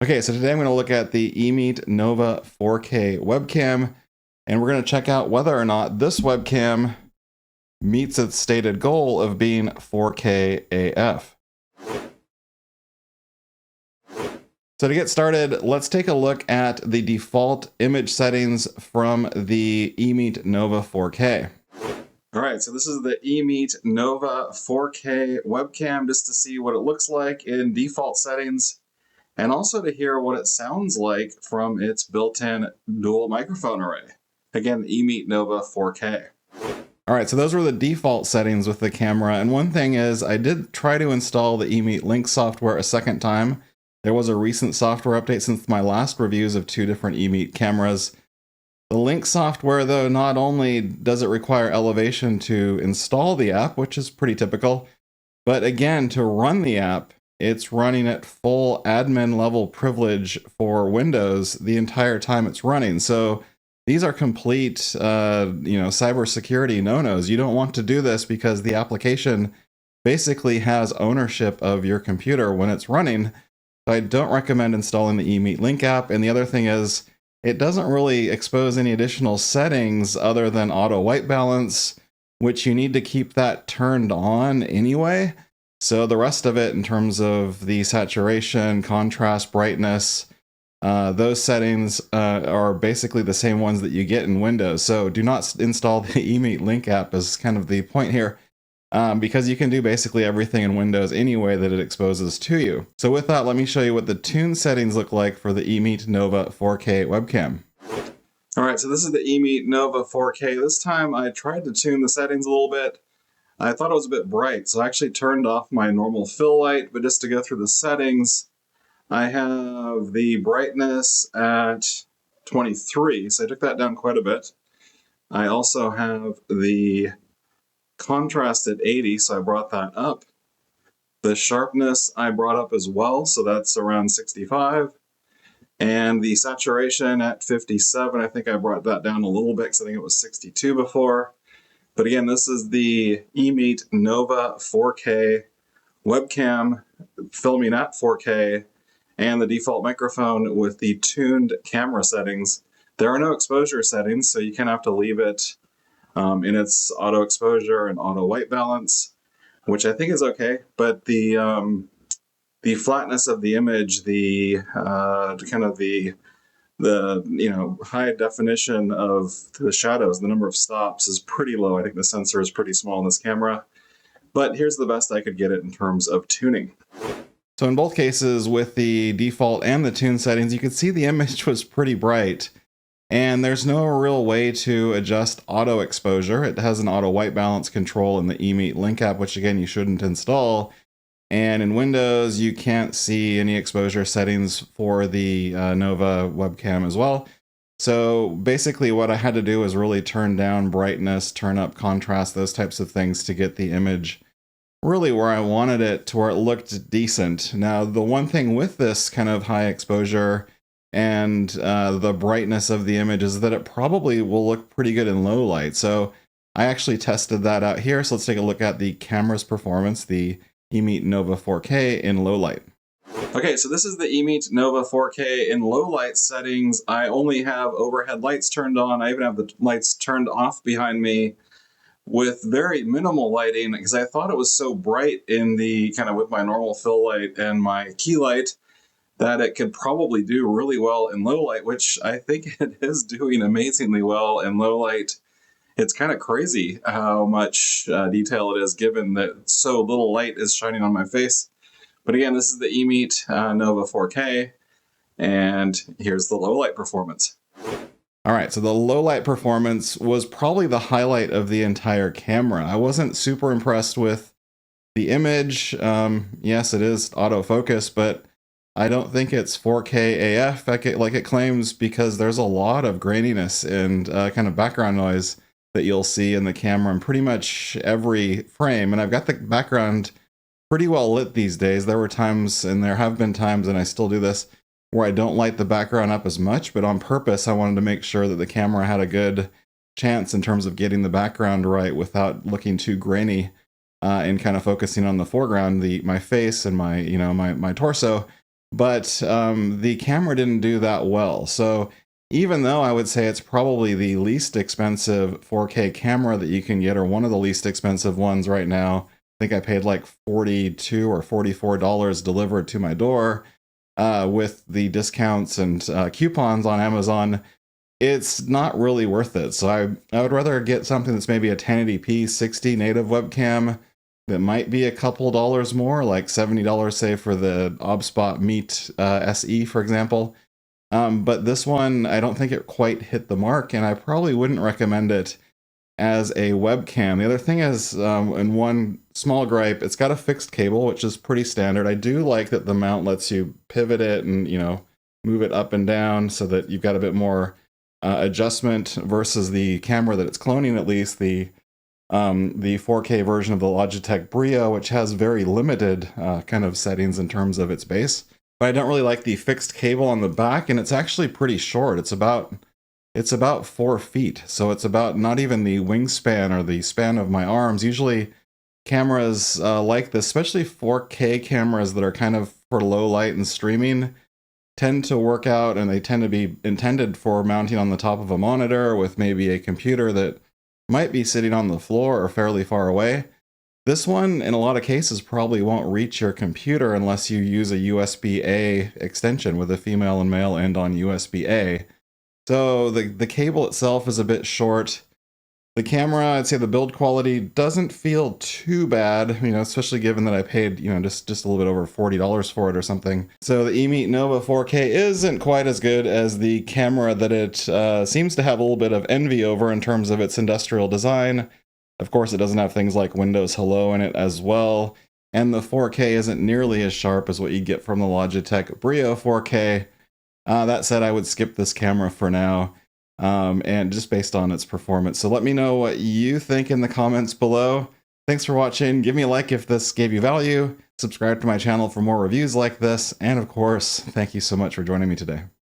Okay, so today I'm going to look at the EMEET NOVA 4K webcam, and we're going to check out whether or not this webcam meets its stated goal of being 4K AF. So to get started, let's take a look at the default image settings from the EMEET NOVA 4K. All right, so this is the EMEET NOVA 4K webcam, just to see what it looks like in default settings, and also to hear what it sounds like from its built-in dual microphone array. Again, EMEET NOVA 4K. All right, so those were the default settings with the camera. And one thing is, I did try to install the EMEET Link software a second time. There was a recent software update since my last reviews of two different EMEET cameras. The Link software, though, not only does it require elevation to install the app, which is pretty typical, but again, to run the app, it's running at full admin level privilege for Windows the entire time it's running. So these are complete, cybersecurity no-nos. You don't want to do this because the application basically has ownership of your computer when it's running. So I don't recommend installing the EMEET Link app. And the other thing is, it doesn't really expose any additional settings other than auto white balance, which you need to keep that turned on anyway. So the rest of it, in terms of the saturation, contrast, brightness, those settings are basically the same ones that you get in Windows. So do not install the EMEET Link app is kind of the point here, because you can do basically everything in Windows anyway that it exposes to you. So with that, let me show you what the tune settings look like for the EMEET NOVA 4K webcam. All right, so this is the EMEET NOVA 4K. This time I tried to tune the settings a little bit. I thought it was a bit bright, so I actually turned off my normal fill light, but just to go through the settings, I have the brightness at 23, so I took that down quite a bit. I also have the contrast at 80, so I brought that up. The sharpness I brought up as well, so that's around 65. And the saturation at 57, I think I brought that down a little bit because I think it was 62 before. But again, this is the EMEET NOVA 4K webcam filming at 4K and the default microphone with the tuned camera settings. There are no exposure settings, so you kind of have to leave it in its auto exposure and auto white balance, which I think is okay. But the flatness of the image, the high definition of the shadows, the number of stops is pretty low. I think the sensor is pretty small in this camera, but here's the best I could get it in terms of tuning. So in both cases, with the default and the tune settings, you can see the image was pretty bright, and there's no real way to adjust auto exposure. It has an auto white balance control in the EMEET Link app, which again, you shouldn't install. And in Windows, you can't see any exposure settings for the Nova webcam as well. So basically what I had to do was really turn down brightness, turn up contrast, those types of things to get the image really where I wanted it, to where it looked decent. Now, the one thing with this kind of high exposure and the brightness of the image is that it probably will look pretty good in low light. So I actually tested that out here. So let's take a look at the camera's performance, the EMEET NOVA 4K in low light. Okay, so this is the EMEET NOVA 4K in low light settings. I only have overhead lights turned on. I even have the lights turned off behind me with very minimal lighting because I thought it was so bright in the kind of with my normal fill light and my key light that it could probably do really well in low light, which I think it is doing amazingly well in low light. It's kind of crazy how much detail it is given that so little light is shining on my face. But again, this is the EMEET NOVA 4K, and here's the low light performance. All right, so the low light performance was probably the highlight of the entire camera. I wasn't super impressed with the image. Yes, it is autofocus, but I don't think it's 4K AF like it claims, because there's a lot of graininess and kind of background noise that you'll see in the camera in pretty much every frame. And I've got the background pretty well lit these days. There were times, and there have been times, and I still do this, where I don't light the background up as much, but on purpose, I wanted to make sure that the camera had a good chance in terms of getting the background right without looking too grainy, and kind of focusing on the foreground, my face and my torso. but the camera didn't do that well. So even though I would say it's probably the least expensive 4K camera that you can get, or one of the least expensive ones right now, I think I paid like $42 or $44 delivered to my door with the discounts and coupons on Amazon. It's not really worth it. So I would rather get something that's maybe a 1080p 60 native webcam that might be a couple dollars more, like $70, say, for the OBSBot EMEET SE, for example. But this one, I don't think it quite hit the mark, and I probably wouldn't recommend it as a webcam. The other thing is, and one small gripe, it's got a fixed cable, which is pretty standard. I do like that the mount lets you pivot it and, you know, move it up and down so that you've got a bit more adjustment versus the camera that it's cloning, at least the 4K version of the Logitech BRIO, which has very limited kind of settings in terms of its base. But I don't really like the fixed cable on the back, and it's actually pretty short. It's about 4 feet, so it's about not even the wingspan or the span of my arms. Usually cameras like this, especially 4K cameras that are kind of for low light and streaming, tend to work out, and they tend to be intended for mounting on the top of a monitor with maybe a computer that might be sitting on the floor or fairly far away. This one, in a lot of cases, probably won't reach your computer unless you use a USB-A extension with a female and male end on USB-A. So the cable itself is a bit short. The camera, I'd say the build quality doesn't feel too bad, you know, especially given that I paid, you know, just a little bit over $40 for it or something. So the EMEET NOVA 4K isn't quite as good as the camera that it seems to have a little bit of envy over in terms of its industrial design. Of course, it doesn't have things like Windows Hello in it as well. And the 4K isn't nearly as sharp as what you get from the Logitech BRIO 4K. That said, I would skip this camera for now, and just based on its performance. So let me know what you think in the comments below. Thanks for watching. Give me a like if this gave you value. Subscribe to my channel for more reviews like this. And of course, thank you so much for joining me today.